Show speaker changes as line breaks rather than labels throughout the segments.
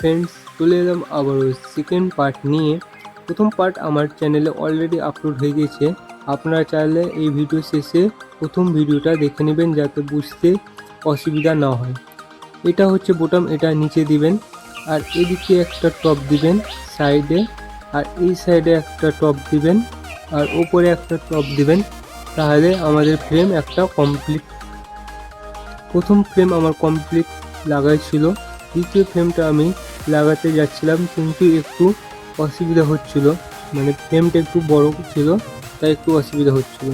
Friends, চলে এলাম আবারও সেকেন্ড পার্ট নিয়ে। প্রথম পার্ট আমার চ্যানেলে অলরেডি আপলোড হয়ে গেছে। আপনারা চাইলে এই ভিডিও শেষে প্রথম ভিডিওটা দেখে নেবেন যাতে বুঝতে অসুবিধা না হয়। এটা হচ্ছে বোতাম, এটা নিচে দিবেন, আর এদিকে একটা টপ দিবেন সাইডে, আর এই সাইডে একটা টপ দিবেন, আর ওপরে একটা টপ দিবেন। তাহলে আমাদের ফ্রেম একটা কমপ্লিট। প্রথম ফ্রেম আমার কমপ্লিট লাগাই ছিল। দ্বিতীয় ফ্রেমটা আমি লাগাতে যাচ্ছিলাম কিন্তু একটু অসুবিধা হচ্ছিল, মানে ফ্রেমটা একটু বড় ছিল তাই একটু অসুবিধা হচ্ছিল,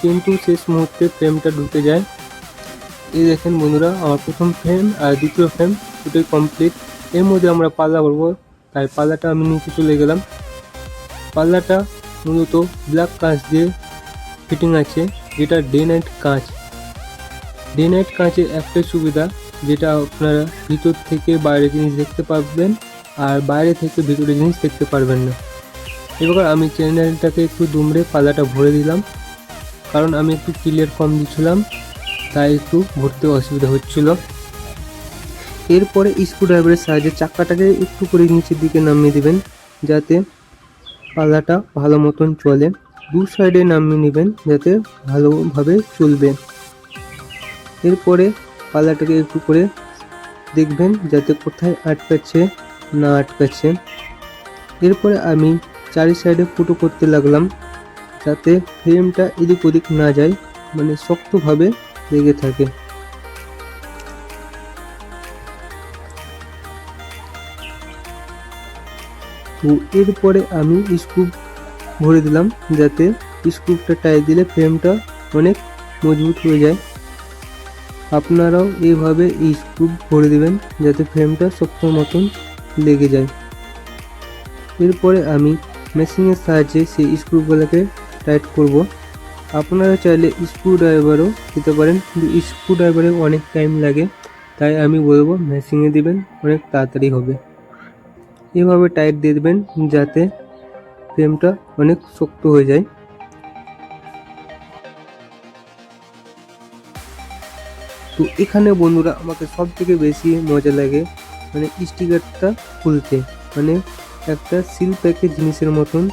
কিন্তু শেষ মুহূর্তে ফ্রেমটা ঢুকে যায়। এই দেখেন বন্ধুরা, আমার প্রথম ফ্রেম আর দ্বিতীয় ফ্রেম দুটোই কমপ্লিট। এর মধ্যে আমরা পাল্লা করবো, তাই পাল্লাটা আমি নিচে চলে গেলাম। পাল্লাটা মূলত ব্ল্যাক কাঁচ দিয়ে ফিটিং আছে, যেটা ডে নাইট কাঁচ। ডে নাইট কাঁচের একটাই সুবিধা, যেটা আপনারা ভিতর থেকে বাইরে জিনিস দেখতে পারবেন আর বাইরে থেকে ভিতরে জিনিস দেখতে পারবেন না। এবার আমি চ্যানেলটাকে একটু দুমড়ে পাল্লাটা ভরে দিলাম, কারণ আমি একটু ক্লিয়ার কম দিচ্ছিলাম তাই একটু ভরতে অসুবিধা হচ্ছিল। এরপরে স্ক্রুড্রাইভারের সাহায্যে চাকাটাকে একটু করে নিচের দিকে নামিয়ে দেবেন যাতে পাল্লাটা ভালো মতন চলে। দু সাইডে নামিয়ে নেবেন যাতে ভালোভাবে চলবে। এরপরে পাল্লাটাকে একটু করে দেখবেন যাতে কোথায় আটকাচ্ছে না আটকাচ্ছে। এরপরে আমি চারি সাইডে ফুটো করতে লাগলাম যাতে ফ্রেমটা এদিক ওদিক না যায়, মানে শক্তভাবে লেগে থাকে। তো এরপরে আমি স্ক্রু ভরে দিলাম যাতে স্ক্রুটা টাইট দিলে ফ্রেমটা অনেক মজবুত হয়ে যায়। আপনারাও এইভাবে এই স্ক্রু ভরে দেবেন যাতে ফ্রেমটা শক্ত মতন লেগে যায়। এরপরে আমি মেশিনের সাহায্যে সেই স্ক্রুগুলোকে টাইট করব। আপনারা চাইলে স্ক্রুড্রাইভারও দিতে পারেন, কিন্তু স্ক্রুড্রাইভারে অনেক টাইম লাগে, তাই আমি বলবো মেশিনে দিবেন, অনেক তাড়াতাড়ি হবে। এভাবে টাইট দিয়ে দেবেন যাতে ফ্রেমটা অনেক শক্ত হয়ে যায়। তো এখানে বন্ধুরা আমাকে সব থেকে বেশি মজা লাগে মানে স্টিকারটা খুলতে, মানে একটা সিল প্যাকেজ জিনিসের মতন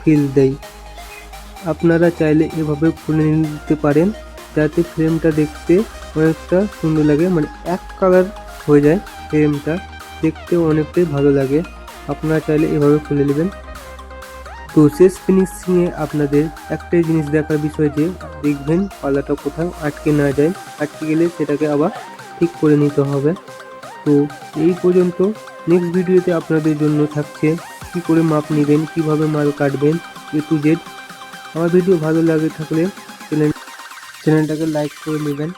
ফিল দেয়। আপনারা চাইলে এভাবে খুলে নিতে পারেন যাতে ফ্রেমটা দেখতে অনেকটা সুন্দর লাগে, মানে এক কালার হয়ে যায় ফ্রেমটা, দেখতে অনেকটাই ভালো লাগে। আপনারা চাইলে এভাবে খুলে নেবেন। তো শেষ ফিনিশিংয়ে আপনাদের একটাই জিনিস দেখার বিষয় যে দেখবেন পাল্লাটা কোথাও আটকে না যায়, আটকে গেলে সেটাকে আবার ঠিক করে নিতে হবে। তো এই পর্যন্ত। নেক্সট ভিডিওতে আপনাদের জন্য থাকছে কী করে মাপ নেবেন, কীভাবে মাল কাটবেন, A to Z। আমার ভিডিও ভালো লাগে থাকলে চ্যানেলটাকে লাইক করে নেবেন।